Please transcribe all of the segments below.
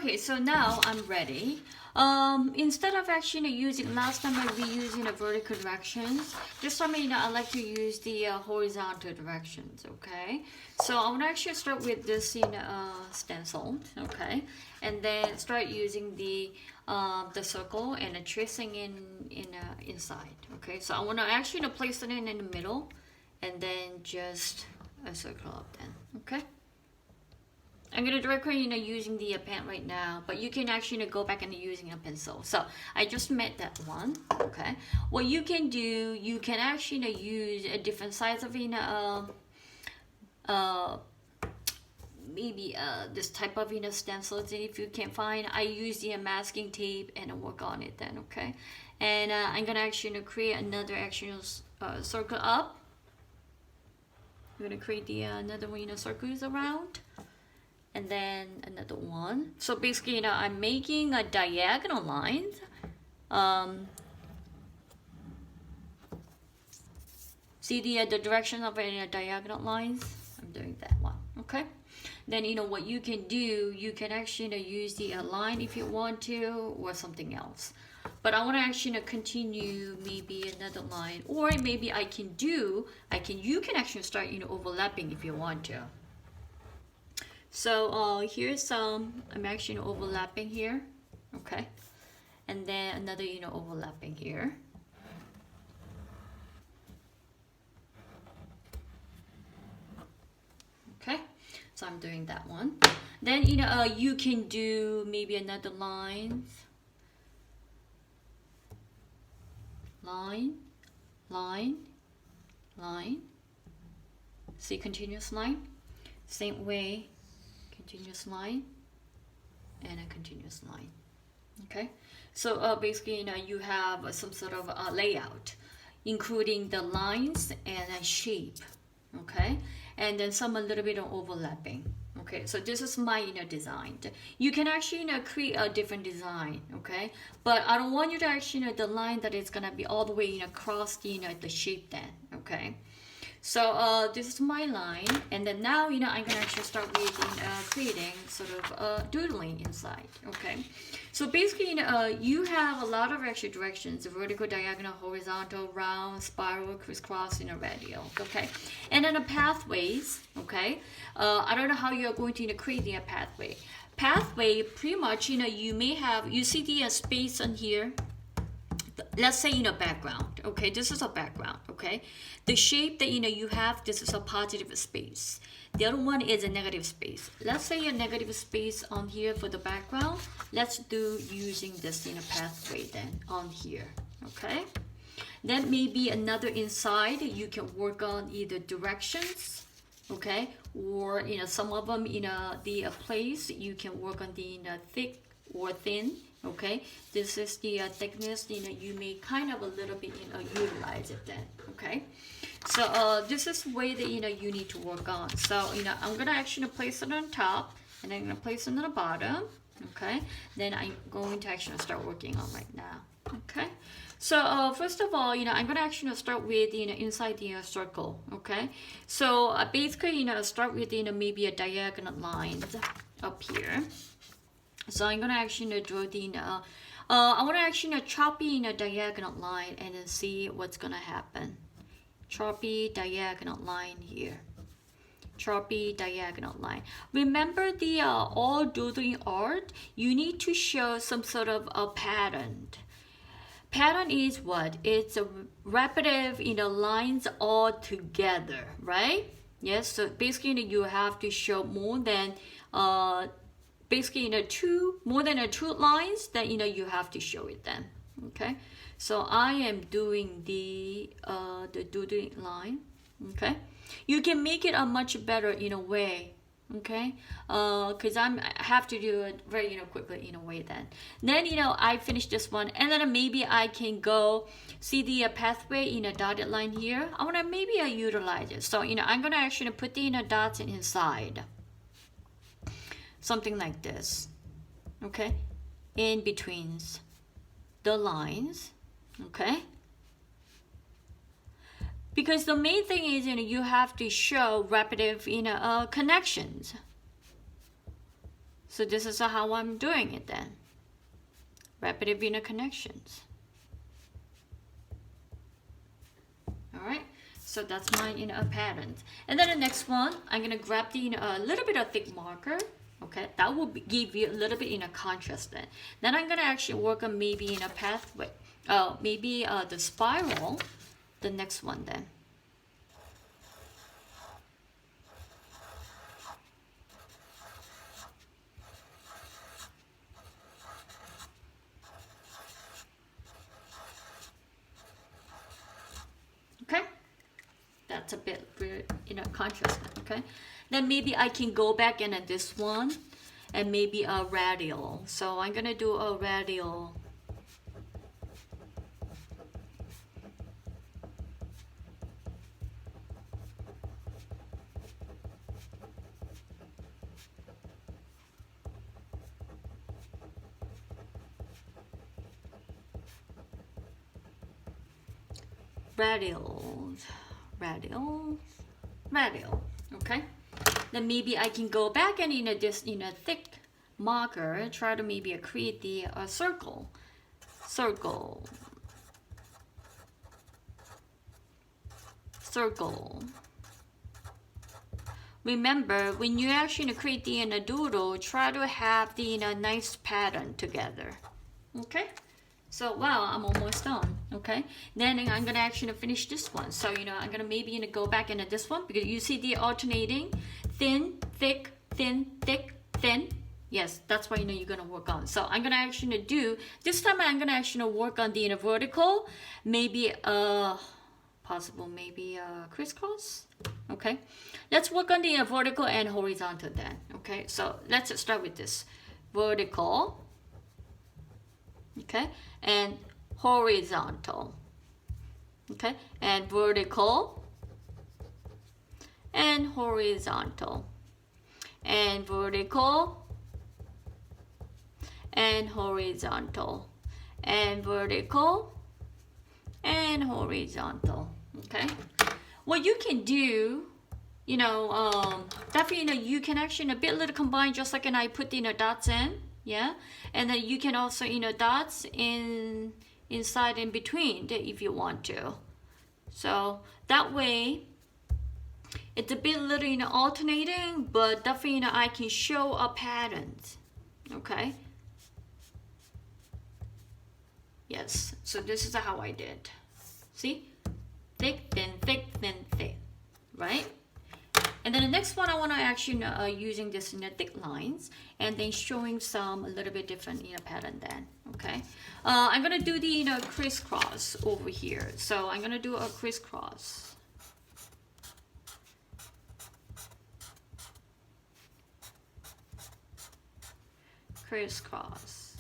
Okay, so now I'm ready. Instead of actually using, last time I'd be using the vertical directions. This time, I like to use the horizontal directions, okay? So I'm gonna actually start with this stencil, okay? And then start using the circle and tracing inside, okay? So I wanna actually place it in the middle and then just a circle up then, okay? I'm gonna directly, using the pen right now, but you can actually go back and using a pencil. So I just made that one. Okay. What you can do, you can actually use a different size of maybe this type of stencils. If you can find, I use the masking tape and work on it then. Okay. And I'm gonna actually create another circle up. I'm gonna create the another one, circles around. And then another one. So basically, I'm making a diagonal lines. See the direction of diagonal lines? I'm doing that one, okay? Then, what you can do, you can actually use the line if you want to, or something else. But I want to actually continue maybe another line, or maybe you can actually start, overlapping if you want to. So here's some, I'm actually overlapping here, okay? And then another, overlapping here. Okay, so I'm doing that one. Then, you can do maybe another line, line, see continuous line, same way, continuous line and a continuous line. Okay, so basically you have some sort of layout including the lines and a shape, okay, and then some a little bit of overlapping. Okay, so this is my design. You can actually create a different design, okay, but I don't want you to actually the line that is gonna be all the way across the shape then, okay. So this is my line, and then now I'm gonna actually start with creating sort of doodling inside. Okay, so basically you have a lot of actually directions: vertical, diagonal, horizontal, round, spiral, crisscross, radial. Okay, and then the pathways. Okay, I don't know how you're going to create the pathway. Pathway, pretty much you may have, you see the space on here. Let's say background. Okay, this is a background. Okay, the shape that you have, this is a positive space. The other one is a negative space. Let's say a negative space on here for the background. Let's do using this pathway then on here. Okay, then maybe another inside you can work on either directions, okay, or some of them the place you can work on the thick or thin. Okay, this is the thickness. You may kind of a little bit utilize it then. Okay, so this is the way that you need to work on. So I'm gonna actually place it on top, and I'm gonna place it on the bottom. Okay, then I'm going to actually start working on right now. Okay, so first of all, I'm gonna actually start with inside the circle. Okay, so basically start with maybe a diagonal line up here. So I'm gonna actually draw the I want to actually choppy a diagonal line and then see what's gonna happen. Choppy diagonal line here. Choppy diagonal line. Remember the all doodling art, you need to show some sort of a pattern. Pattern is what? It's a repetitive lines all together, right? Yes, so basically you have to show more than basically more than two lines that you have to show it then. Okay, so I am doing the doodling line. Okay, you can make it a much better way. Okay, because I have to do it very quickly way then I finish this one, and then maybe I can go see the pathway dotted line here. I want to maybe utilize it, so I'm gonna actually put the dots inside. Something like this, okay, in between the lines, okay, because the main thing is you have to show repetitive connections. So this is how I'm doing it then. Repetitive inner connections. All right. So that's my pattern. And then the next one, I'm gonna grab the a little bit of thick marker. Okay, that will give you a little bit contrast then. Then I'm gonna actually work on maybe in a pathway. Maybe the spiral. The next one then. Okay. That's a bit weird, contrast. Okay, then maybe I can go back and at this one, and maybe a radial. So I'm gonna do a radial. Radial. Okay, then maybe I can go back and this thick marker try to maybe create the circle. Remember, when you actually create the doodle, try to have the nice pattern together. Okay. So, wow, I'm almost done, okay? Then I'm gonna actually finish this one. So, I'm gonna maybe go back into this one because you see the alternating, thin, thick, thin, thick, thin. Yes, that's what you're gonna work on. So I'm gonna actually do, this time I'm gonna actually work on the vertical, maybe possible maybe crisscross, okay? Let's work on the vertical and horizontal then, okay? So let's start with this, vertical. Okay, and horizontal. Okay, and vertical and horizontal and vertical and horizontal and vertical and horizontal. Okay, what you can do, definitely you can actually a bit little combine just like I put the dots in. Yeah, and then you can also dots inside in between if you want to. So that way it's a bit little alternating, but definitely I can show a pattern. Okay. Yes. So this is how I did. See, thick, thin, thick, thin, thick, right? And then the next one I want to actually using this thick lines and then showing some a little bit different pattern then. Okay, I'm gonna do the crisscross over here. So I'm gonna do a crisscross. Crisscross.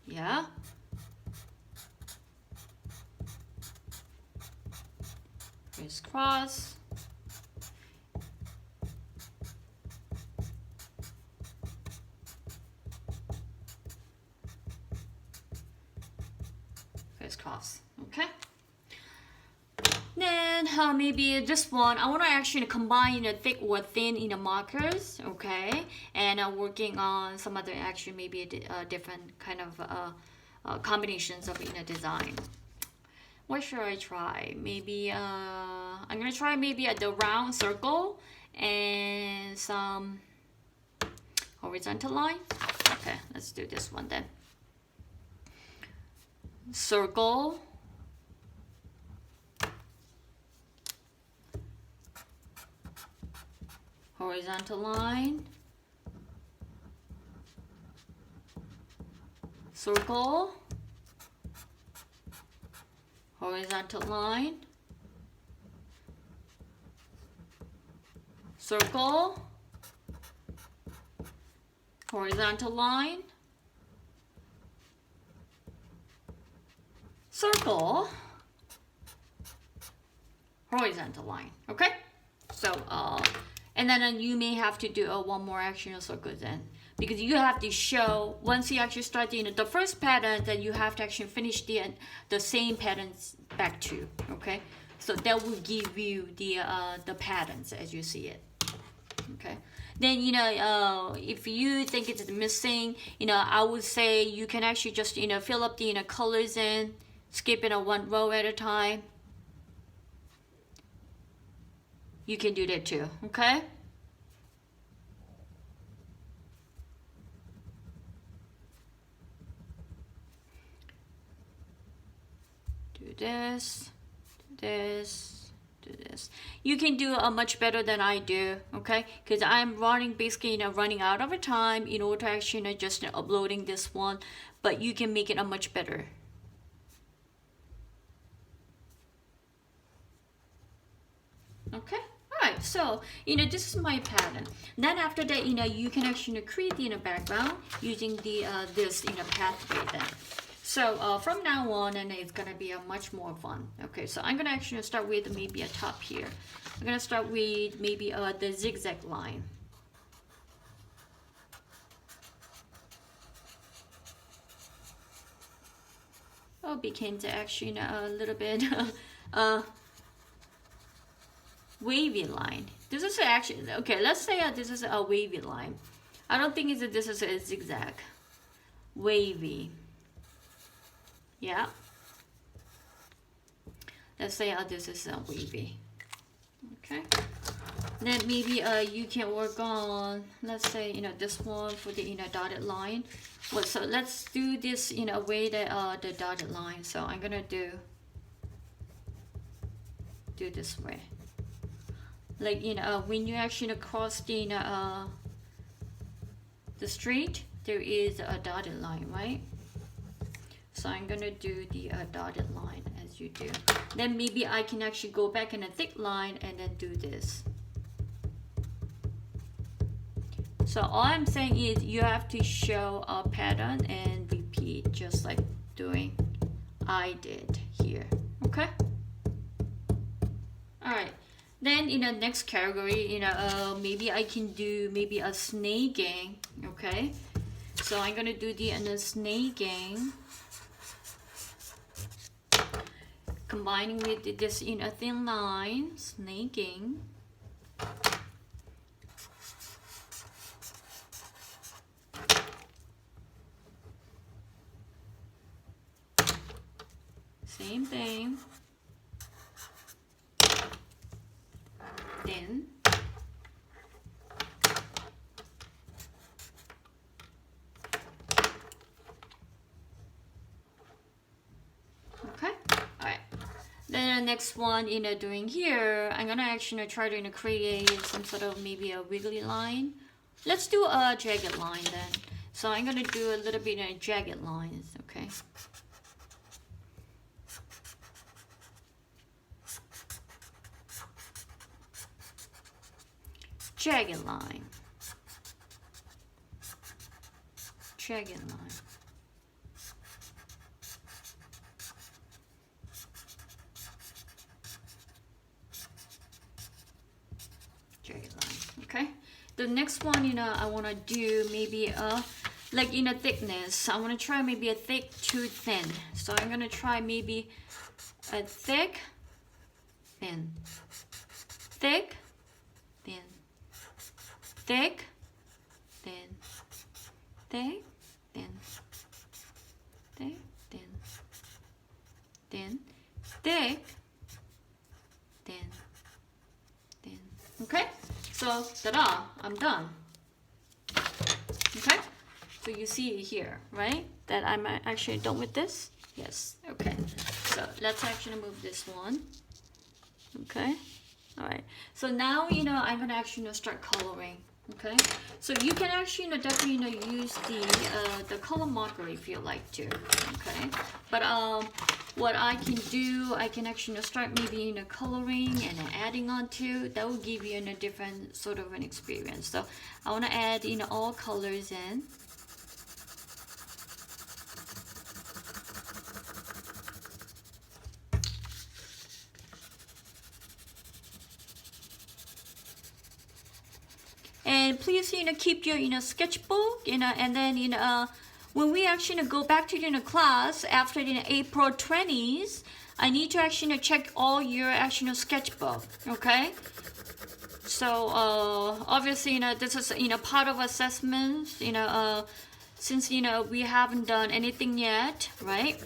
Yeah. Crisscross. Crisscross. Okay. Then maybe this one I want to actually combine thick or thin markers. Okay, and working on some other actually maybe a different kind of combinations of design. What should I try? Maybe I'm gonna try maybe the round circle and some horizontal line. Okay, let's do this one then. Circle, horizontal line, circle, horizontal line, circle, horizontal line, circle, horizontal line. Okay, so and then you may have to do one more action circle then, because you have to show once you actually start the first pattern, then you have to actually finish the same patterns back to. Okay, So that will give you the patterns as you see it. Okay. Then if you think it's missing, I would say you can actually just fill up the colors in, skip one row at a time. You can do that too. Okay. Do this, do this, do this. You can do much better than I do, okay? Because I'm basically running out of time in order to actually just uploading this one, but you can make it a much better. Okay. Alright, so this is my pattern. Then after that, you can actually create the background using the this pathway then. So from now on, and it's gonna be a much more fun. Okay, so I'm gonna actually start with maybe a top here. I'm gonna start with maybe the zigzag line. Oh, became actually a little bit wavy line. This is actually okay. Let's say this is a wavy line. I don't think this is a zigzag. Wavy. Yeah. Let's say this is a wavy. Okay. Then maybe you can work on, let's say this one for the dotted line. Well, so let's do this in a way that the dotted line. So I'm gonna do this way. Like when you actually cross the street, there is a dotted line, right? So I'm gonna do the dotted line as you do. Then maybe I can actually go back in a thick line and then do this. So all I'm saying is you have to show a pattern and repeat just like doing I did here. Okay. All right. Then in the next category, maybe I can do maybe a snaking. Okay. So I'm gonna do the snaking. Combining with this in a thin line, snaking. Same thing. Then okay. Then the next one, doing here, I'm gonna actually try to create some sort of maybe a wiggly line. Let's do a jagged line then. So I'm gonna do a little bit of jagged lines, okay? Jagged line. Jagged line. Okay, the next one I want to do maybe like thickness. I want to try maybe a thick to thin. So I'm gonna try maybe a thick, thin, thick, thin, thick, thin, thick, thin, thick, thin, thin, thick, thin, thin. Okay. So, ta-da, I'm done. Okay, so you see here, right? That I'm actually done with this? Yes, okay. So, let's actually move this one. Okay, all right. So now, I'm gonna actually start coloring. Okay, so you can actually definitely use the color marker if you like to. Okay, but what I can do, I can actually start maybe coloring and adding on to. That will give you a different sort of an experience. So I want to add all colors in. And please, keep your sketchbook, and then, when we actually go back to class after April 20th, I need to actually check all your actual sketchbook, okay? So obviously, this is part of assessment. Since we haven't done anything yet, right?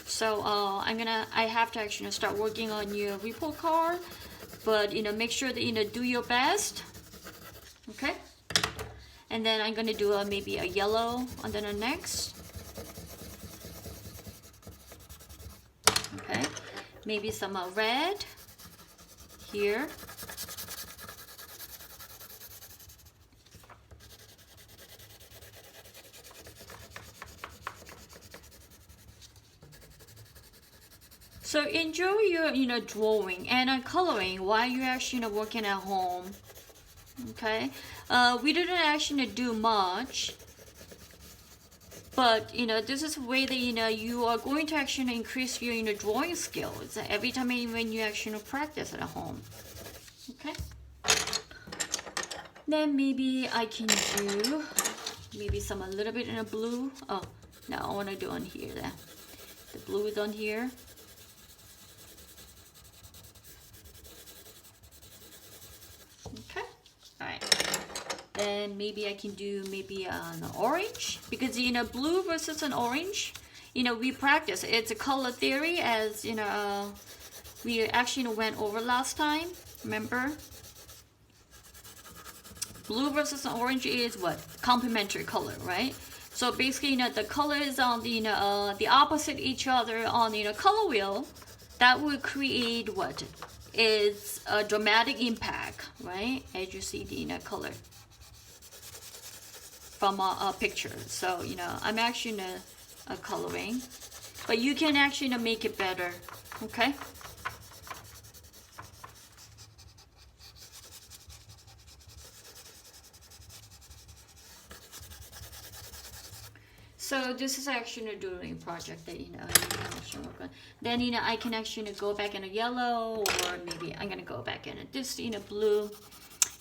So I have to actually start working on your report card, but make sure that do your best, okay? And then I'm gonna do maybe a yellow on the next. Okay, maybe some red here. So enjoy your drawing and coloring while you're actually working at home. Okay, we didn't actually do much, but this is a way that you are going to actually increase your drawing skills every time when you actually practice at home. Okay, then maybe I can do maybe a little bit in a blue. Oh no, I want to do on here. The blue is on here. Then maybe I can do maybe an orange, because blue versus an orange, we practice. It's a color theory, as we actually went over last time. Remember, blue versus an orange is what? Complementary color, right? So basically, the color is on the opposite each other on the color wheel. That will create what is a dramatic impact, right? As you see the color from a picture. So I'm actually coloring, but you can actually make it better, okay? So this is actually a doodling project that you can actually work on. Then I can actually go back in a yellow, or maybe I'm gonna go back in this blue.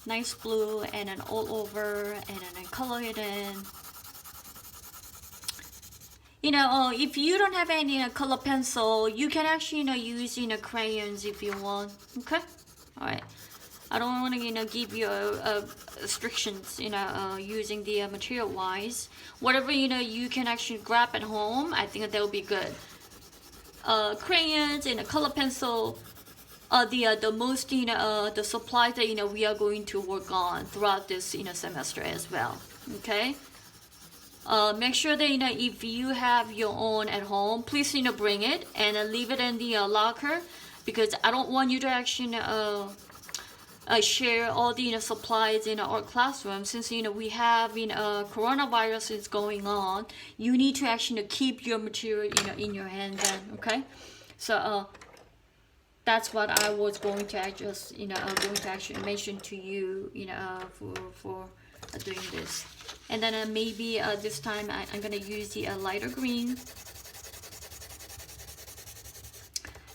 Nice blue, and then all over, and then I color it in. If you don't have any color pencil, you can actually use crayons if you want. Okay, all right. I don't want to give you restrictions using the material wise. Whatever you can actually grab at home, I think that will be good. Crayons and a color pencil. The most the supplies that we are going to work on throughout this semester as well. Okay, make sure that if you have your own at home, please bring it and leave it in the locker, because I don't want you to actually share all the supplies in our classroom. Since we have coronavirus is going on, you need to actually keep your material in your hand then. Okay, so that's what I was going to actually mention to you, for doing this. And then maybe this time I'm gonna use the lighter green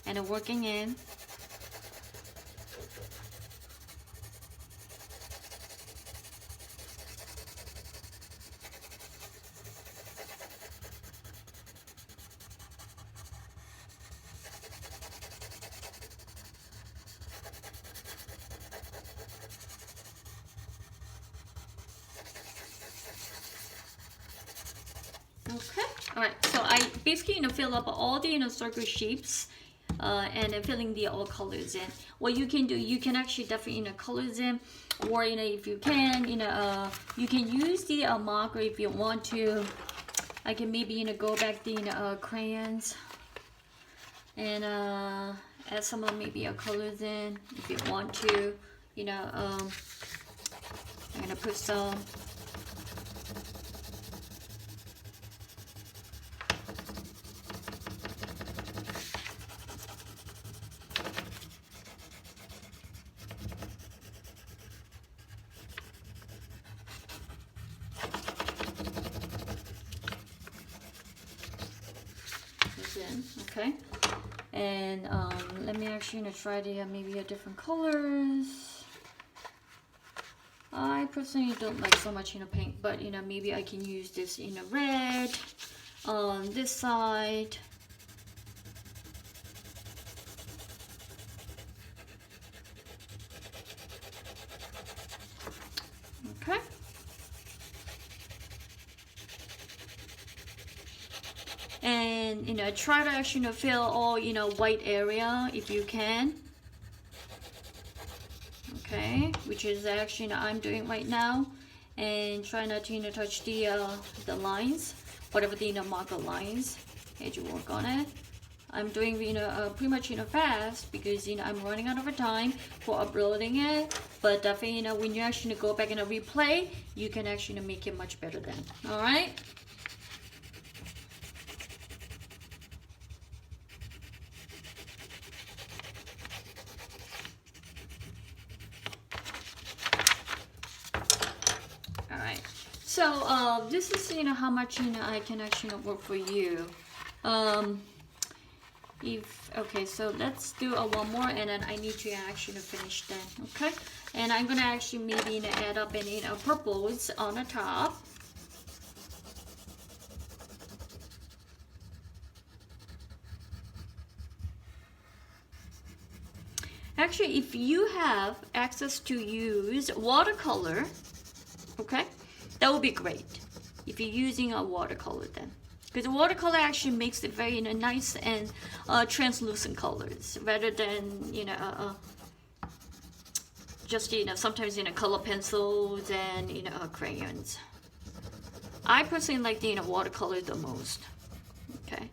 and working in. Okay, all right. So I basically fill up all the circle shapes, and then filling the all colors in. What you can do, you can actually definitely colors in, or if you can, you can use the marker if you want to. I can maybe go back the crayons and add some maybe colors in if you want to. I'm gonna put some. Okay, and let me actually try the maybe a different colors. I personally don't like so much pink, but maybe I can use this red on this side. and try to actually fill all white area if you can. Okay, which is actually I'm doing right now, and try not to touch the lines, whatever the marker lines as you work on it. I'm doing pretty much fast because I'm running out of time for uploading it, but definitely when you actually go back and replay, you can actually make it much better then. All right. Alright, so this is how much I can actually work for you. Okay, so let's do one more, and then I need to actually finish then. Okay, and I'm gonna actually maybe add up any purples on the top. Actually, if you have access to use watercolor, okay, that would be great if you're using a watercolor then, because watercolor actually makes it very nice and translucent colors rather than just sometimes color pencils and crayons. I personally like the watercolor the most. Okay,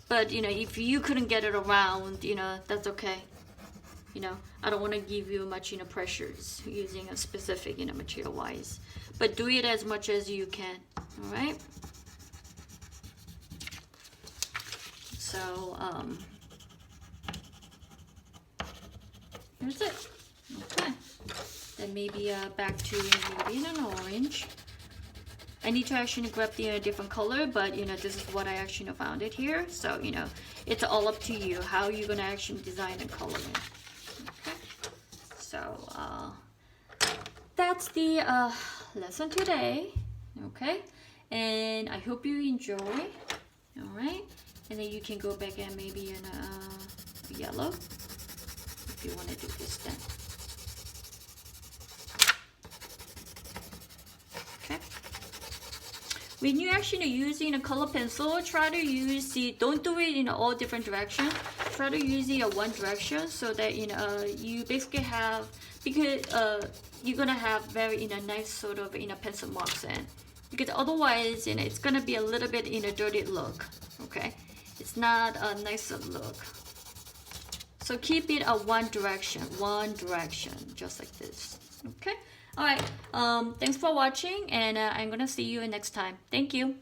but if you couldn't get it around, that's okay. I don't want to give you much pressures using a specific material wise, but do it as much as you can. All right, so here's it. Okay, then maybe back to maybe an orange. I need to actually grab the different color, but this is what I actually found it here, so it's all up to you how you're gonna actually design and color it. So that's the lesson today. Okay, and I hope you enjoy. All right, and then you can go back and maybe in yellow if you want to do this then. Okay, when you're actually using a color pencil, try to use don't do it in all different directions. Try to use it in one direction so that you basically have, because you're gonna have very nice sort of pencil marks in, because otherwise it's gonna be a little bit dirty look. Okay, it's not a nice look. So keep it a one direction, just like this. Okay, all right. Thanks for watching, and I'm gonna see you next time. Thank you.